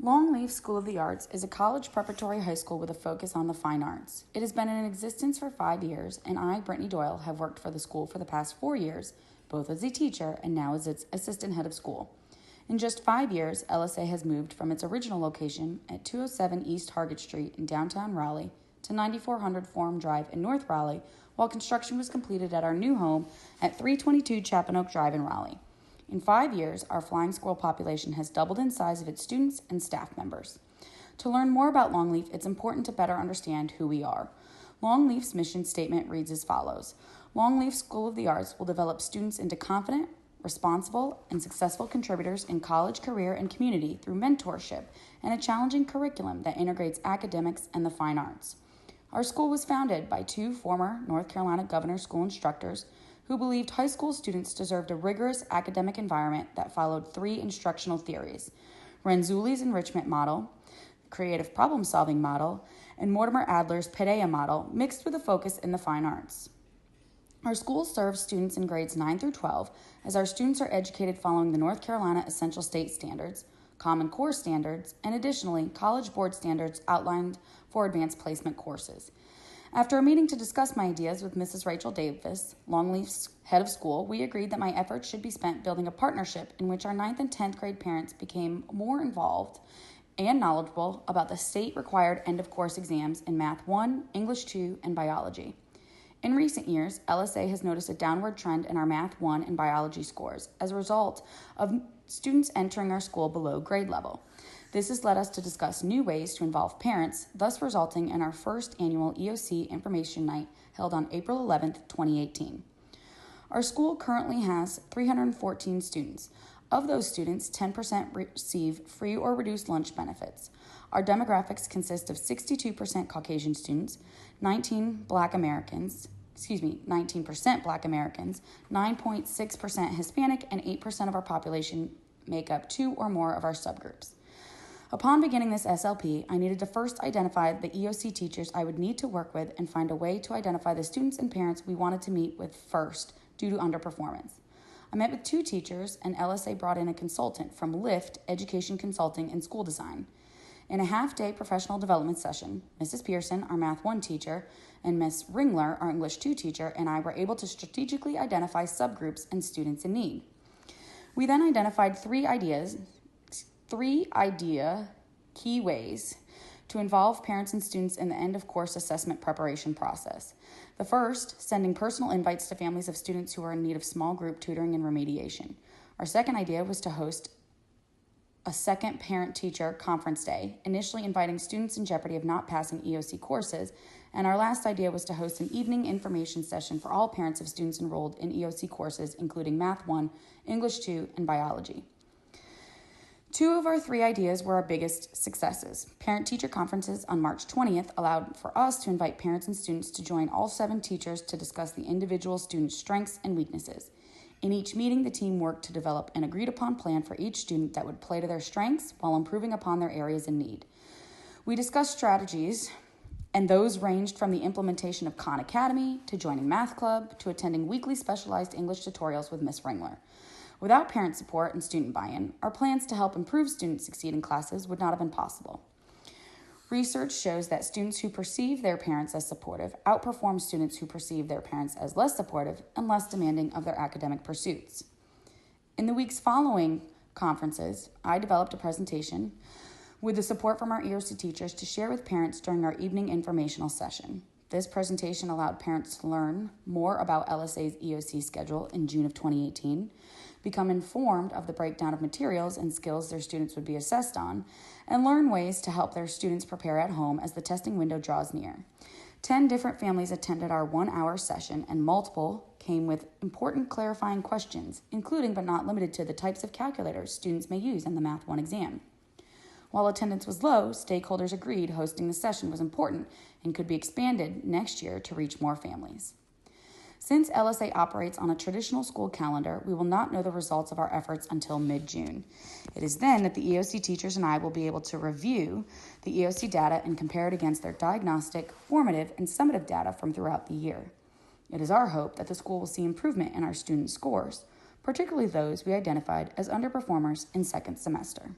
Longleaf School of the Arts is a college preparatory high school with a focus on the fine arts. It has been in existence for 5 years, and I, Brittany Doyle, have worked for the school for the past 4 years, both as a teacher and now as its assistant head of school. In just 5 years, LSA has moved from its original location at 207 East Hargett Street in downtown Raleigh to 9400 Forum Drive in North Raleigh, while construction was completed at our new home at 322 Chapin Oak Drive in Raleigh. In 5 years, our Flying Squirrel population has doubled in size of its students and staff members. To learn more about Longleaf, it's important to better understand who we are. Longleaf's mission statement reads as follows: Longleaf School of the Arts will develop students into confident, responsible, and successful contributors in college, career, and community through mentorship and a challenging curriculum that integrates academics and the fine arts. Our school was founded by 2 former North Carolina Governor School instructors who believed high school students deserved a rigorous academic environment that followed 3 instructional theories: Renzulli's enrichment model, creative problem-solving model, and Mortimer Adler's Paideia model, mixed with a focus in the fine arts. Our school serves students in grades 9 through 12, as our students are educated following the North Carolina Essential State Standards, Common Core Standards, and additionally, College Board Standards outlined for advanced placement courses. After a meeting to discuss my ideas with Mrs. Rachel Davis, Longleaf's head of school, we agreed that my efforts should be spent building a partnership in which our 9th and 10th grade parents became more involved and knowledgeable about the state-required end-of-course exams in Math 1, English 2, and Biology. In recent years, LSA has noticed a downward trend in our Math 1 and Biology scores as a result of students entering our school below grade level. This has led us to discuss new ways to involve parents, thus resulting in our first annual EOC Information Night held on April 11, 2018. Our school currently has 314 students. Of those students, 10% receive free or reduced lunch benefits. Our demographics consist of 62% Caucasian students, 19% Black Americans, 9.6% Hispanic, and 8% of our population make up 2 or more of our subgroups. Upon beginning this SLP, I needed to first identify the EOC teachers I would need to work with and find a way to identify the students and parents we wanted to meet with first due to underperformance. I met with 2 teachers, and LSA brought in a consultant from LIFT, Education Consulting and School Design. In a half-day professional development session, Mrs. Pearson, our Math 1 teacher, and Miss Ringler, our English 2 teacher, and I were able to strategically identify subgroups and students in need. We then identified 3 key ways to involve parents and students in the end-of-course assessment preparation process. The first, sending personal invites to families of students who are in need of small group tutoring and remediation. Our second idea was to host a second parent-teacher conference day, initially inviting students in jeopardy of not passing EOC courses, and our last idea was to host an evening information session for all parents of students enrolled in EOC courses, including Math 1, English 2, and Biology. 2 of our 3 ideas were our biggest successes. Parent-teacher conferences on March 20th allowed for us to invite parents and students to join all 7 teachers to discuss the individual student's strengths and weaknesses. In each meeting, the team worked to develop an agreed-upon plan for each student that would play to their strengths while improving upon their areas in need. We discussed strategies, and those ranged from the implementation of Khan Academy to joining Math Club to attending weekly specialized English tutorials with Miss Ringler. Without parent support and student buy-in, our plans to help improve students succeed in classes would not have been possible. Research shows that students who perceive their parents as supportive outperform students who perceive their parents as less supportive and less demanding of their academic pursuits. In the weeks following conferences, I developed a presentation with the support from our EOC teachers to share with parents during our evening informational session. This presentation allowed parents to learn more about LSA's EOC schedule in June of 2018, become informed of the breakdown of materials and skills their students would be assessed on, and learn ways to help their students prepare at home as the testing window draws near. 10 different families attended our 1-hour session, and multiple came with important clarifying questions, including but not limited to the types of calculators students may use in the Math 1 exam. While attendance was low, stakeholders agreed hosting the session was important and could be expanded next year to reach more families. Since LSA operates on a traditional school calendar, we will not know the results of our efforts until mid-June. It is then that the EOC teachers and I will be able to review the EOC data and compare it against their diagnostic, formative, and summative data from throughout the year. It is our hope that the school will see improvement in our student scores, particularly those we identified as underperformers in second semester.